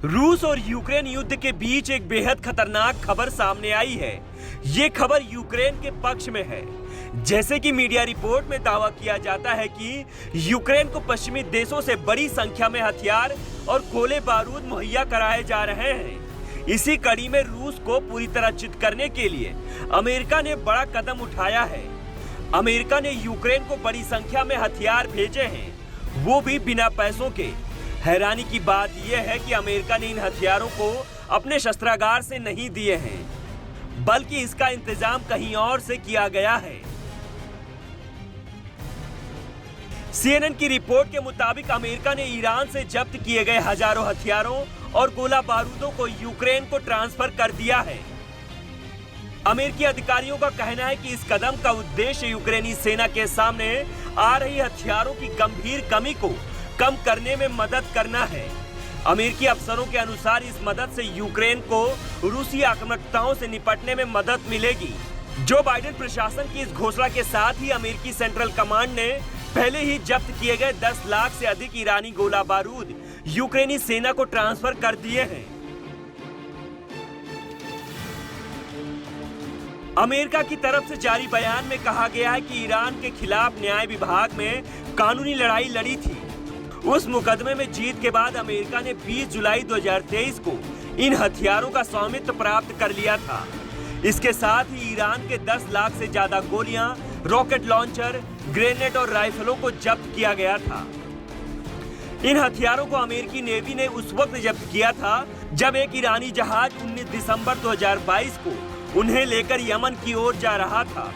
रूस और यूक्रेन युद्ध के बीच एक बेहद खतरनाक खबर सामने आई है। ये खबर यूक्रेन के पक्ष में है। जैसे कि मीडिया रिपोर्ट में दावा किया जाता है कि यूक्रेन को पश्चिमी देशों से बड़ी संख्या में हथियार और गोले बारूद मुहैया कराए जा रहे हैं। इसी कड़ी में रूस को पूरी तरह चित करने के लिए अमेरिका ने बड़ा कदम उठाया है। अमेरिका ने यूक्रेन को बड़ी संख्या में हथियार भेजे हैं, वो भी बिना पैसों के। हैरानी की बात यह है कि अमेरिका ने इन हथियारों को अपने शस्त्रागार से नहीं दिए हैं, बल्कि इसका इंतजाम कहीं और से किया गया है। CNN की रिपोर्ट के मुताबिक अमेरिका ने ईरान से जब्त किए गए हजारों हथियारों और गोला बारूदों को यूक्रेन को ट्रांसफर कर दिया है। अमेरिकी अधिकारियों का कहना है कि इस कदम का उद्देश्य यूक्रेनी सेना के सामने आ रही हथियारों की गंभीर कमी को कम करने में मदद करना है। अमेरिकी अफसरों के अनुसार इस मदद से यूक्रेन को रूसी आक्रामकताओं से निपटने में मदद मिलेगी। जो बाइडेन प्रशासन की इस घोषणा के साथ ही अमेरिकी सेंट्रल कमांड ने पहले ही जब्त किए गए 10 लाख से अधिक ईरानी गोला बारूद यूक्रेनी सेना को ट्रांसफर कर दिए हैं। अमेरिका की तरफ से जारी बयान में कहा गया है कि ईरान के खिलाफ न्याय विभाग में कानूनी लड़ाई लड़ी थी। उस मुकदमे में जीत के बाद अमेरिका ने 20 जुलाई 2023 को इन हथियारों का स्वामित्व प्राप्त कर लिया था। इसके साथ ही ईरान के 10 लाख से ज्यादा गोलियां, रॉकेट लॉन्चर, ग्रेनेड और राइफलों को जब्त किया गया था। इन हथियारों को अमेरिकी नेवी ने उस वक्त जब्त किया था जब एक ईरानी जहाज 19 दिसंबर 2022 को उन्हें लेकर यमन की ओर जा रहा था।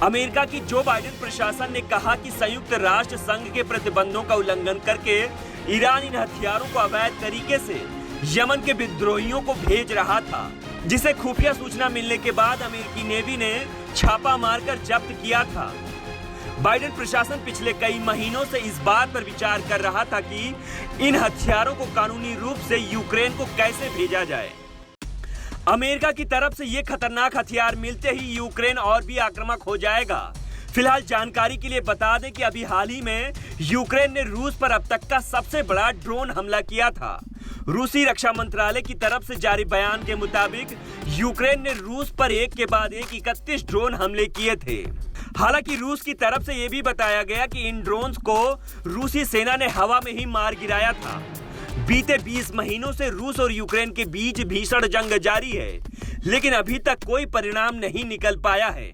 अमेरिका की जो बाइडेन प्रशासन ने कहा कि संयुक्त राष्ट्र संघ के प्रतिबंधों का उल्लंघन करके ईरान इन हथियारों को अवैध तरीके से यमन के विद्रोहियों को भेज रहा था, जिसे खुफिया सूचना मिलने के बाद अमेरिकी नेवी ने छापा मारकर जब्त किया था। बाइडेन प्रशासन पिछले कई महीनों से इस बात पर विचार कर रहा था कि इन हथियारों को कानूनी रूप से यूक्रेन को कैसे भेजा जाए। अमेरिका की तरफ से ये खतरनाक हथियार मिलते ही यूक्रेन और भी आक्रामक हो जाएगा। फिलहाल जानकारी के लिए बता दें कि अभी हाल ही में यूक्रेन ने रूस पर अब तक का सबसे बड़ा ड्रोन हमला किया था। रूसी रक्षा मंत्रालय की तरफ से जारी बयान के मुताबिक यूक्रेन ने रूस पर एक के बाद एक 31 ड्रोन हमले किए थे। हालांकि रूस की तरफ से यह भी बताया गया कि इन ड्रोन्स को रूसी सेना ने हवा में ही मार गिराया था। बीते 20 महीनों से रूस और यूक्रेन के बीच भीषण जंग जारी है, लेकिन अभी तक कोई परिणाम नहीं निकल पाया है।